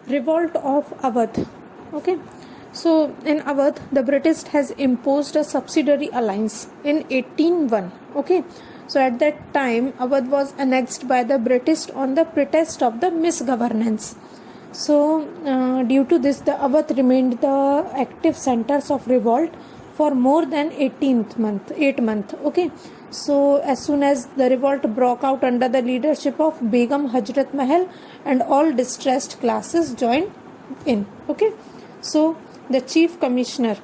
Revolt of Awadh. Okay, so in Awadh, the British has imposed a subsidiary alliance in 1801. Okay, so at that time, Awadh was annexed by the British on the pretext of the misgovernance. So, due to this, the Awadh remained the active centers of revolt for more than 8 months. Okay, so as soon as the revolt broke out under the leadership of Begum Hajrat Mahal, and all distressed classes joined in. Okay, so the chief commissioner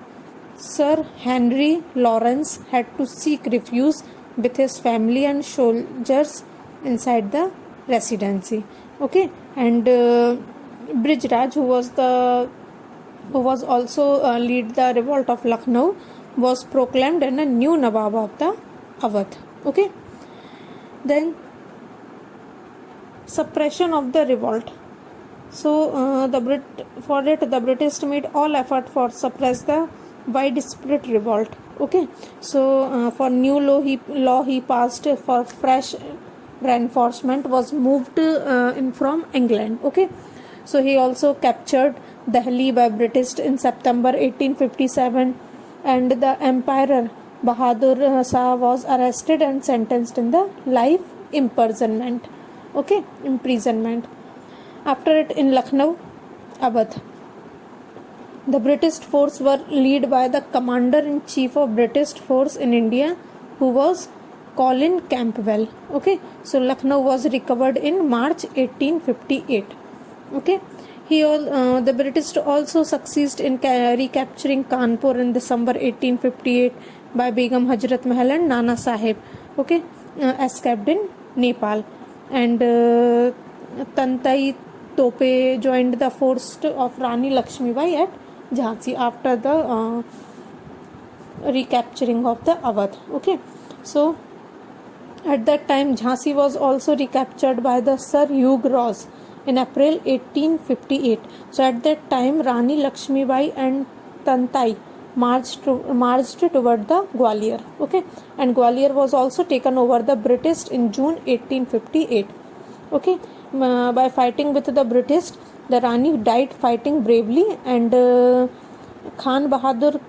Sir Henry Lawrence had to seek refuge with his family and soldiers inside the residency. Okay, and Brijraj, who was also lead the revolt of Lucknow, was proclaimed as a new Nawab of the Awadh. Okay, then suppression of the revolt. So the British made all effort for suppress the widespread revolt. Okay, so for new law he passed for fresh reinforcement was moved in from England. Okay, so he also captured Delhi by British in September 1857, and the Emperor Bahadur Shah was arrested and sentenced in the life imprisonment. Okay, imprisonment. After it, in Lucknow, Awadh, the British force were led by the Commander-in-Chief of British force in India, who was Colin Campbell. Okay, so Lucknow was recovered in March 1858. Okay, the British also succeeded in recapturing Kanpur in December 1858 by Begum Hajrat Mahal and Nana Sahib. Okay, escaped in Nepal, and Tantai Tope joined the force of Rani Lakshmibai at Jhansi after the recapturing of the Awadh. Okay, so at that time Jhansi was also recaptured by the Sir Hugh Ross in April 1858. So at that time Rani Lakshmibai and Tantai marched toward the Gwalior. Okay, and Gwalior was also taken over the British in June 1858. Okay, by fighting with the British, the Rani died fighting bravely, and Khan Bahadur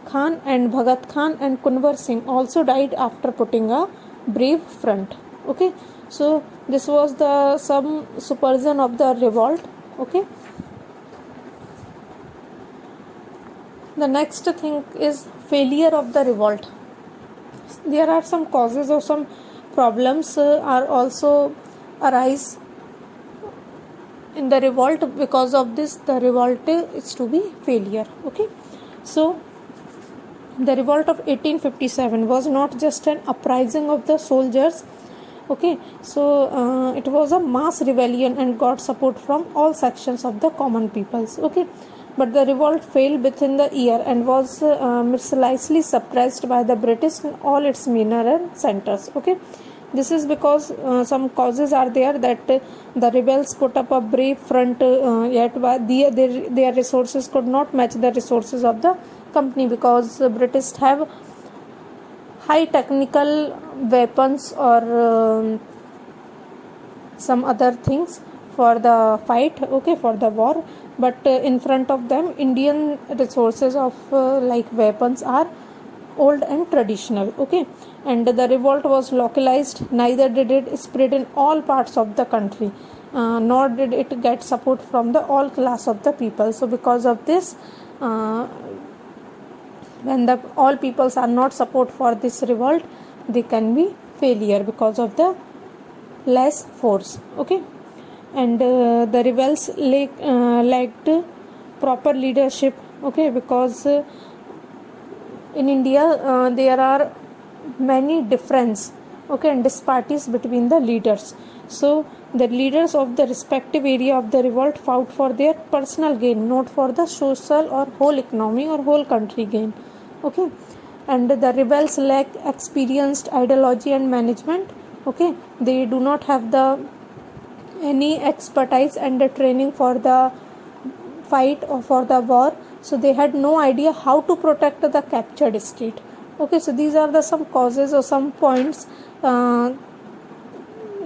Khan and Bhagat Khan and Kunwar Singh also died after putting a brave front. Okay, so this was the some suppression of the revolt. Okay, the next thing is failure of the revolt. There are some causes or some problems are also arise in the revolt. Because of this, the revolt is to be failure. Okay, so the revolt of 1857 was not just an uprising of the soldiers. Okay, so it was a mass rebellion and got support from all sections of the common peoples. Okay, but the revolt failed within the year and was mercilessly suppressed by the British in all its minor centers. Okay, this is because some causes are there that the rebels put up a brave front, yet their resources could not match the resources of the company, because the British have high technical weapons or some other things for the fight. Okay, for the war, but in front of them Indian resources of like weapons are old and traditional. Okay, and the revolt was localized, neither did it spread in all parts of the country, nor did it get support from the all class of the people. So because of this, when the all peoples are not support for this revolt, they can be failure because of the less force. Okay, and the rebels lacked proper leadership. Okay, because in India there are many difference, okay, and disparities between the leaders. So the leaders of the respective area of the revolt fought for their personal gain, not for the social or whole economy or whole country gain. Okay, and the rebels lack experienced ideology and management. Okay, they do not have the any expertise and the training for the fight or for the war, so they had no idea how to protect the captured state. Okay, so these are the some causes or some points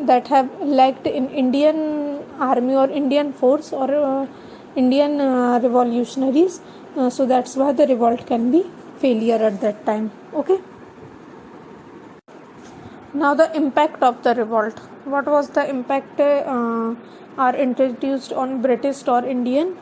that have lacked in Indian army or Indian force or Indian revolutionaries. So that's why the revolt can be failure at that time. Okay. Now the impact of the revolt. What was the impact are introduced on British or Indian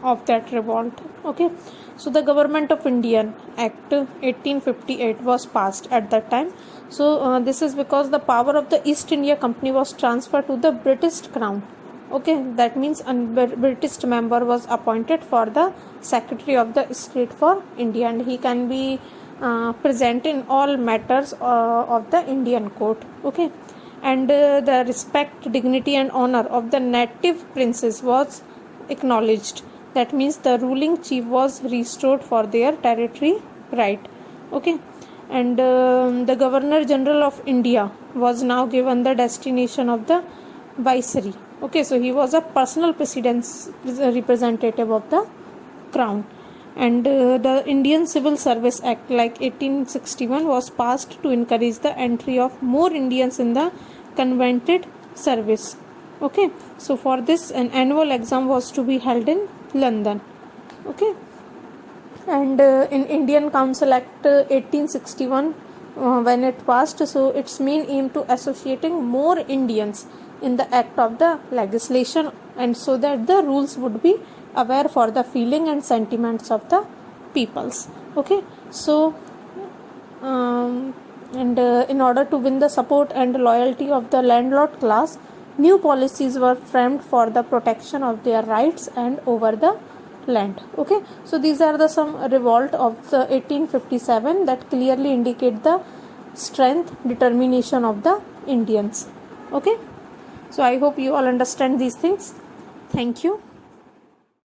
of that revolt? Okay. So the Government of Indian Act 1858 was passed at that time. So this is because the power of the East India Company was transferred to the British Crown. Okay, that means a British member was appointed for the Secretary of the State for India, and he can be present in all matters of the Indian court. Okay, and the respect, dignity and honor of the native princes was acknowledged. That means the ruling chief was restored for their territory right. Okay, and the Governor General of India was now given the destination of the Viceroy. Okay, so he was a personal representative of the crown. And the Indian Civil Service Act like 1861 was passed to encourage the entry of more Indians in the convented service. Okay, so for this an annual exam was to be held in London. Okay, and in Indian Council Act 1861 when it passed, so its main aim to associating more Indians in the act of the legislation, and so that the rules would be aware for the feeling and sentiments of the peoples. Okay, so in order to win the support and loyalty of the landlord class, new policies were framed for the protection of their rights and over the land. Okay, so these are the some revolt of the 1857 that clearly indicate the strength, determination of the Indians. Okay, so I hope you all understand these things. Thank you.